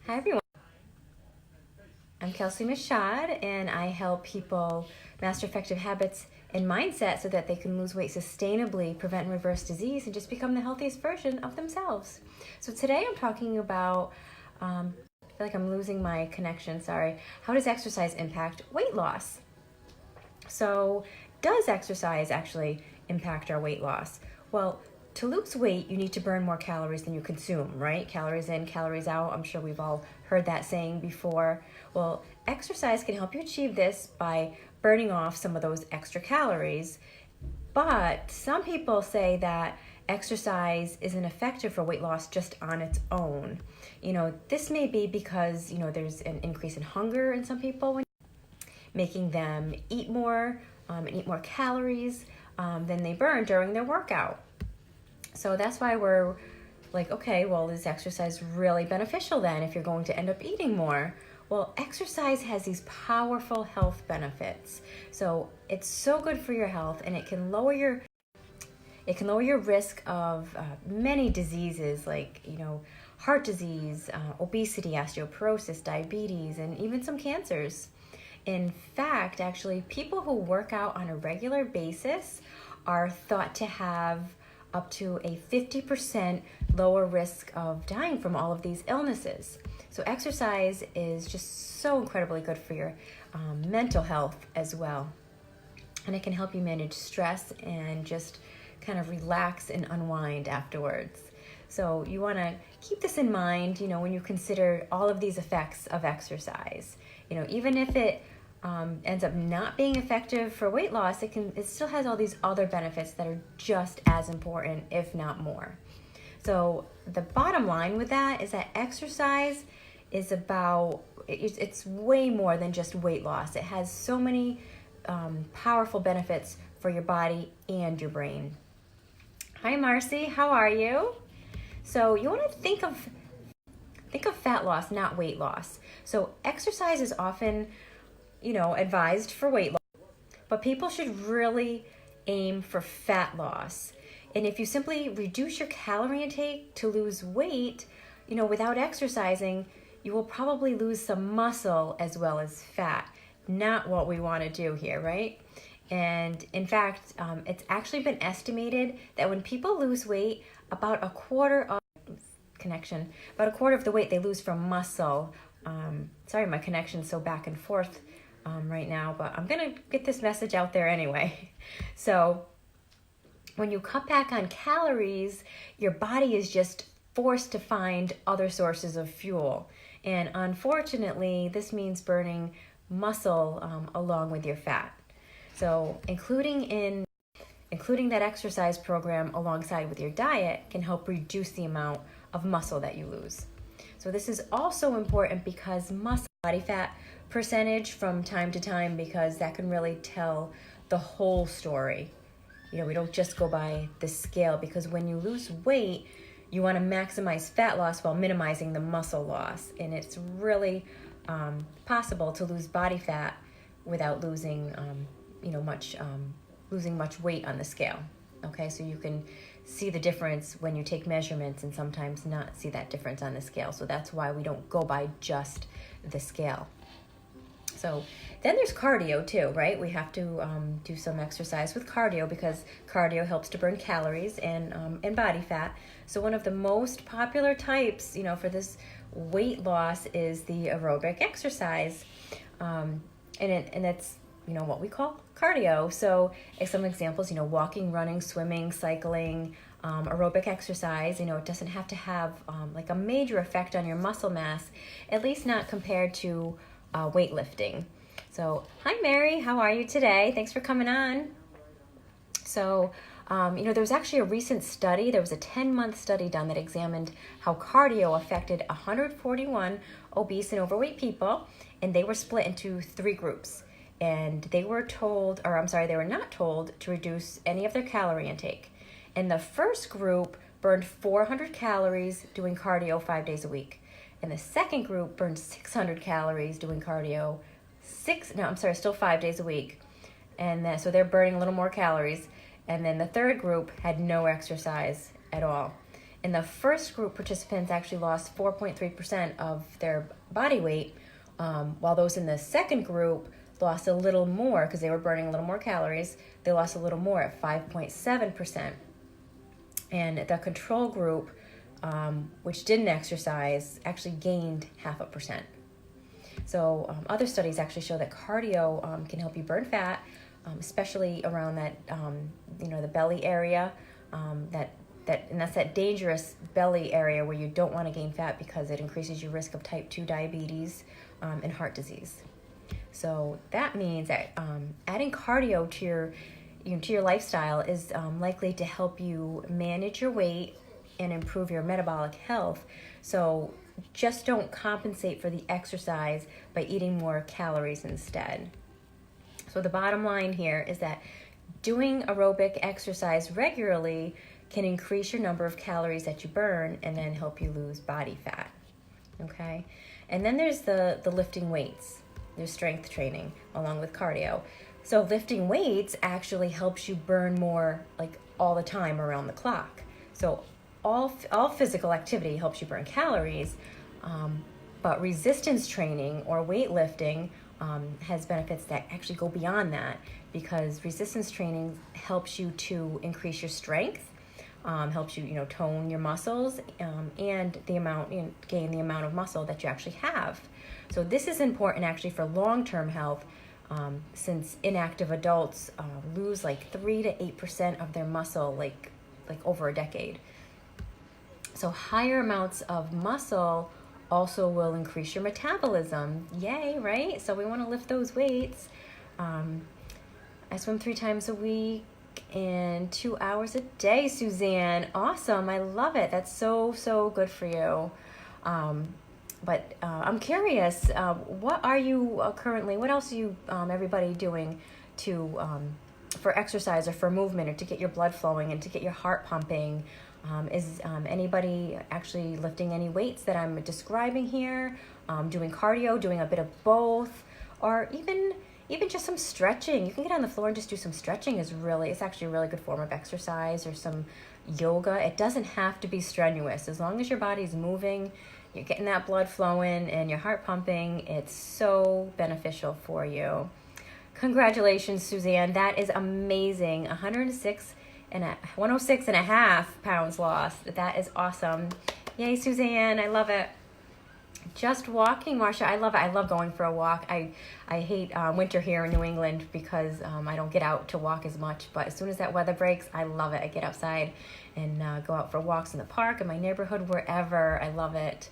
Hi everyone, I'm Kelsey Mashad and I help people master effective habits and mindset so that they can lose weight sustainably, prevent and reverse disease, and just become the healthiest version of themselves. So today I'm talking about, I feel like I'm losing my connection, sorry. How does exercise impact weight loss? So does exercise actually impact our weight loss? Well, to lose weight, you need to burn more calories than you consume, right? Calories in, calories out. I'm sure we've all heard that saying before. Well, exercise can help you achieve this by burning off some of those extra calories. But some people say that exercise isn't effective for weight loss just on its own. This may be because, there's an increase in hunger in some people, making them eat more and eat more calories than they burn during their workout. So that's why we're like, okay, well, is exercise really beneficial then if you're going to end up eating more? Well, exercise has these powerful health benefits. So it's so good for your health, and it can lower your risk of many diseases like, heart disease, obesity, osteoporosis, diabetes, and even some cancers. In fact, actually, people who work out on a regular basis are thought to have up to a 50% lower risk of dying from all of these illnesses. So exercise is just so incredibly good for your mental health as well. And it can help you manage stress and just kind of relax and unwind afterwards. So you want to keep this in mind, when you consider all of these effects of exercise. Even if it ends up not being effective for weight loss, it still has all these other benefits that are just as important, if not more. So the bottom line with that is that exercise is it's way more than just weight loss. It has so many powerful benefits for your body and your brain. Hi Marcy, how are you? So you want to think of fat loss, not weight loss. So exercise is often advised for weight loss, but people should really aim for fat loss. And if you simply reduce your calorie intake to lose weight, without exercising, you will probably lose some muscle as well as fat. Not what we want to do here, right? And in fact, it's actually been estimated that when people lose weight, about a quarter of the weight they lose from muscle. Sorry, my connection's so back and forth right now, but I'm gonna get this message out there anyway. So when you cut back on calories, your body is just forced to find other sources of fuel. And unfortunately, this means burning muscle along with your fat. So including that exercise program alongside with your diet can help reduce the amount of muscle that you lose. So this is also important because muscle body fat percentage from time to time, because that can really tell the whole story. We don't just go by the scale, because when you lose weight, you want to maximize fat loss while minimizing the muscle loss. And it's really possible to lose body fat without losing much weight on the scale. Okay, so you can see the difference when you take measurements and sometimes not see that difference on the scale. So that's why we don't go by just the scale. So then there's cardio too, right? We have to do some exercise with cardio, because cardio helps to burn calories and body fat. So one of the most popular types, for this weight loss is the aerobic exercise. And it's what we call cardio. So some examples, walking, running, swimming, cycling, aerobic exercise. It doesn't have to have like a major effect on your muscle mass, at least not compared to weightlifting. So hi Mary, how are you today? Thanks for coming on. So there was actually a recent study. There was a 10-month study done that examined how cardio affected 141 obese and overweight people, and they were split into 3 groups. And they were not told to reduce any of their calorie intake. And the first group burned 400 calories doing cardio 5 days a week. And the second group burned 600 calories doing cardio still 5 days a week. And so they're burning a little more calories. And then the third group had no exercise at all. And the first group participants actually lost 4.3% of their body weight, while those in the second group lost a little more because they were burning a little more calories. They lost a little more at 5.7%. And the control group, which didn't exercise, actually gained 0.5%. So other studies actually show that cardio can help you burn fat, especially around that, the belly area, and that's that dangerous belly area where you don't want to gain fat because it increases your risk of type 2 diabetes and heart disease. So that means that adding cardio to your lifestyle is likely to help you manage your weight and improve your metabolic health. So just don't compensate for the exercise by eating more calories instead. So the bottom line here is that doing aerobic exercise regularly can increase your number of calories that you burn and then help you lose body fat. Okay? And then there's the lifting weights. There's strength training along with cardio. So lifting weights actually helps you burn more like all the time around the clock. So all physical activity helps you burn calories, but resistance training or weightlifting has benefits that actually go beyond that, because resistance training helps you to increase your strength, helps you tone your muscles, and gain the amount of muscle that you actually have. So this is important actually for long-term health, since inactive adults lose like 3 to 8% of their muscle like over a decade. So higher amounts of muscle also will increase your metabolism. Yay, right? So we want to lift those weights. I swim 3 times a week and 2 hours a day, Suzanne. Awesome. I love it. That's so good for you. But I'm curious, what are you currently, what else are you, everybody doing for exercise or for movement or to get your blood flowing and to get your heart pumping? Is anybody actually lifting any weights that I'm describing here? Doing cardio, doing a bit of both, or even just some stretching. You can get on the floor and just do some stretching. It's actually a really good form of exercise, or some yoga. It doesn't have to be strenuous. As long as your body's moving, you're getting that blood flowing and your heart pumping, it's so beneficial for you. Congratulations, Suzanne. That is amazing. 106 and 106.5 pounds lost. That is awesome. Yay, Suzanne. I love it. Just walking, Marsha. I love it. I love going for a walk. I hate winter here in New England because I don't get out to walk as much. But as soon as that weather breaks, I love it. I get outside and go out for walks in the park, in my neighborhood, wherever. I love it.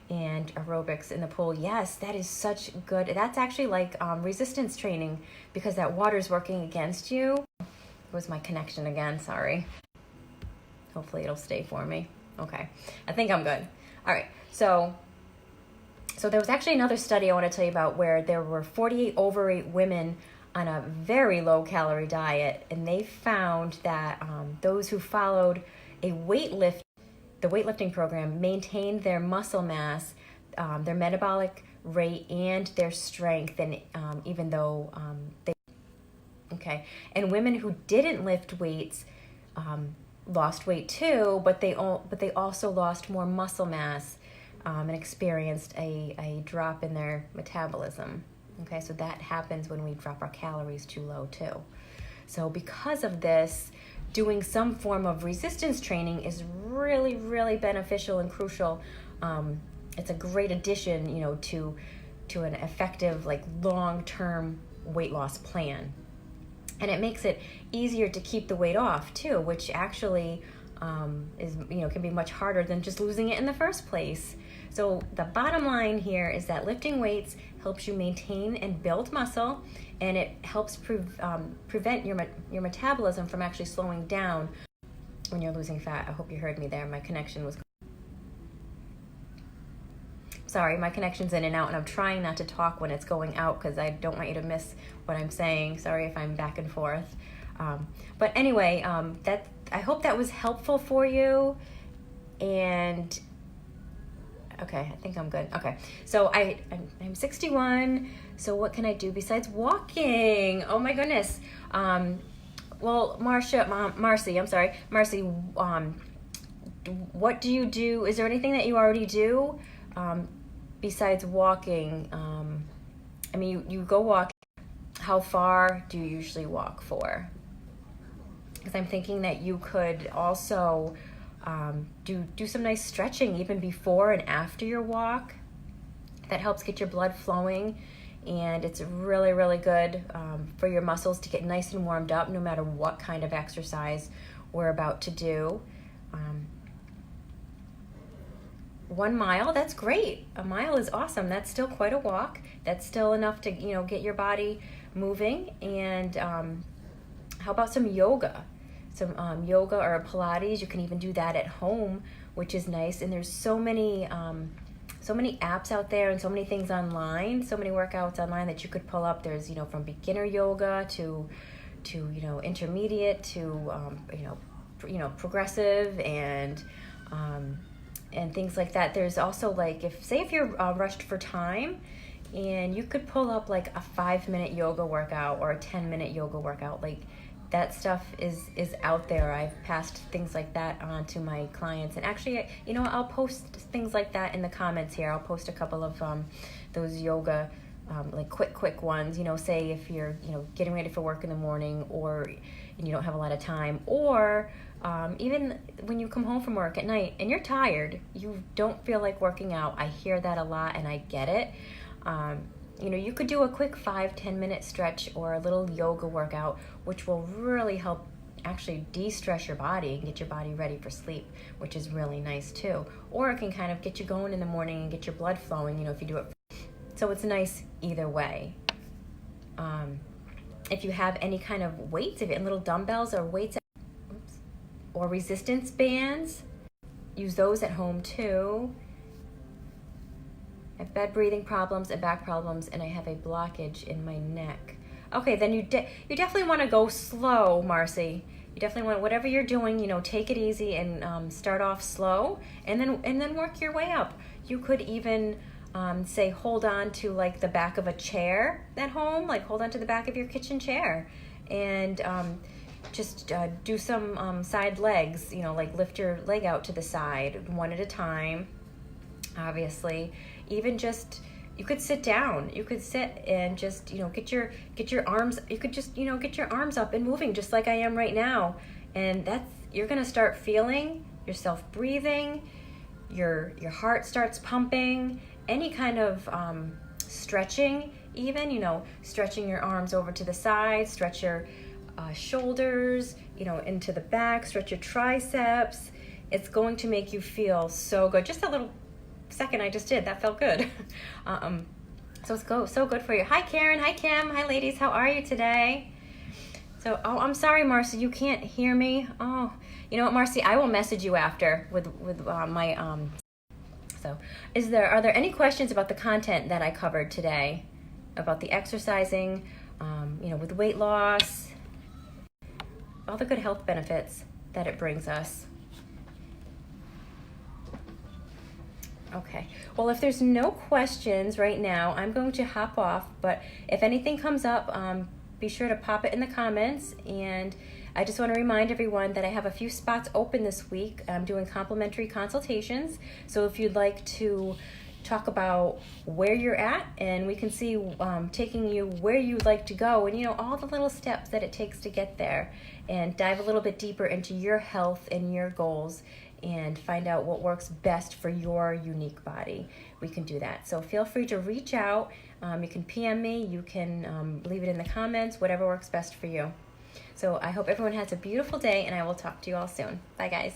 And aerobics in the pool. Yes, that is such good. That's actually like resistance training, because that water's working against you. It was my connection again. Sorry. Hopefully it'll stay for me. Okay. I think I'm good. All right. So there was actually another study I want to tell you about where there were 48 overweight women on a very low calorie diet, and they found that those who followed the weightlifting program maintained their muscle mass, their metabolic rate, and their strength, and even though and women who didn't lift weights lost weight too, but they also lost more muscle mass and experienced a drop in their metabolism. Okay, so that happens when we drop our calories too low too. So because of this, doing some form of resistance training is really, really beneficial and crucial. It's a great addition, to an effective, long-term weight loss plan. And it makes it easier to keep the weight off too, which actually can be much harder than just losing it in the first place. So the bottom line here is that lifting weights helps you maintain and build muscle, and it helps prevent your metabolism from actually slowing down when you're losing fat. I hope you heard me there. My connection was... Sorry, my connection's in and out, and I'm trying not to talk when it's going out because I don't want you to miss what I'm saying. Sorry if I'm back and forth. But anyway, I hope that was helpful for you. And okay, I think I'm good. Okay, so I'm 61. So what can I do besides walking? Oh my goodness. Well, Marcy, what do you do? Is there anything that you already do besides walking? I mean, you go walk. How far do you usually walk for? Because I'm thinking that you could also do some nice stretching even before and after your walk. That helps get your blood flowing, and it's really, really good for your muscles to get nice and warmed up no matter what kind of exercise we're about to do. 1 mile, that's great. A mile is awesome. That's still quite a walk. That's still enough to, get your body moving. And how about some yoga? Some yoga or Pilates. You can even do that at home, which is nice. And there's so many apps out there and so many things online, so many workouts online that you could pull up. There's, from beginner yoga to intermediate to, progressive and things like that. There's also if you're rushed for time, and you could pull up like a 5-minute yoga workout or a 10-minute yoga workout. Like that stuff is out there. I've passed things like that on to my clients, and actually, I'll post things like that in the comments here. I'll post a couple of those yoga like quick ones. Say if you're getting ready for work in the morning, or you don't have a lot of time, or even when you come home from work at night and you're tired, you don't feel like working out. I hear that a lot, and I get it. You could do a quick 5-10 minute stretch or a little yoga workout, which will really help actually de-stress your body and get your body ready for sleep, which is really nice too. Or it can kind of get you going in the morning and get your blood flowing, if you do it. So it's nice either way. If you have any kind of weights, if you have little dumbbells or weights, or resistance bands, use those at home too. I have bad breathing problems and back problems, and I have a blockage in my neck. Okay, then you definitely want to go slow, Marcy. You definitely want, whatever you're doing, take it easy and start off slow, and then work your way up. You could even say hold on to like the back of a chair at home, like hold on to the back of your kitchen chair, and just do some side legs. Like lift your leg out to the side one at a time. Obviously, even just, you could sit down. You could sit and just, get your arms. You could just, get your arms up and moving just like I am right now. And you're gonna start feeling yourself breathing. Your heart starts pumping. Any kind of stretching, even, stretching your arms over to the side, stretch your shoulders, into the back, stretch your triceps. It's going to make you feel so good. Just a little second I just did, that felt good. So it's so good for you. Hi Karen, hi Kim, hi ladies, how are you today? So, I'm sorry, Marcy, you can't hear me. Oh, you know what, Marcy, I will message you after with my So, are there any questions about the content that I covered today, about the exercising, with weight loss, all the good health benefits that it brings us? Okay, well, if there's no questions right now, I'm going to hop off, but if anything comes up, be sure to pop it in the comments. And I just want to remind everyone that I have a few spots open this week. I'm doing complimentary consultations, so if you'd like to talk about where you're at, and we can see taking you where you'd like to go, and all the little steps that it takes to get there, and dive a little bit deeper into your health and your goals, and find out what works best for your unique body. We can do that. So feel free to reach out. You can PM me, you can leave it in the comments, whatever works best for you. So I hope everyone has a beautiful day, and I will talk to you all soon. Bye, guys.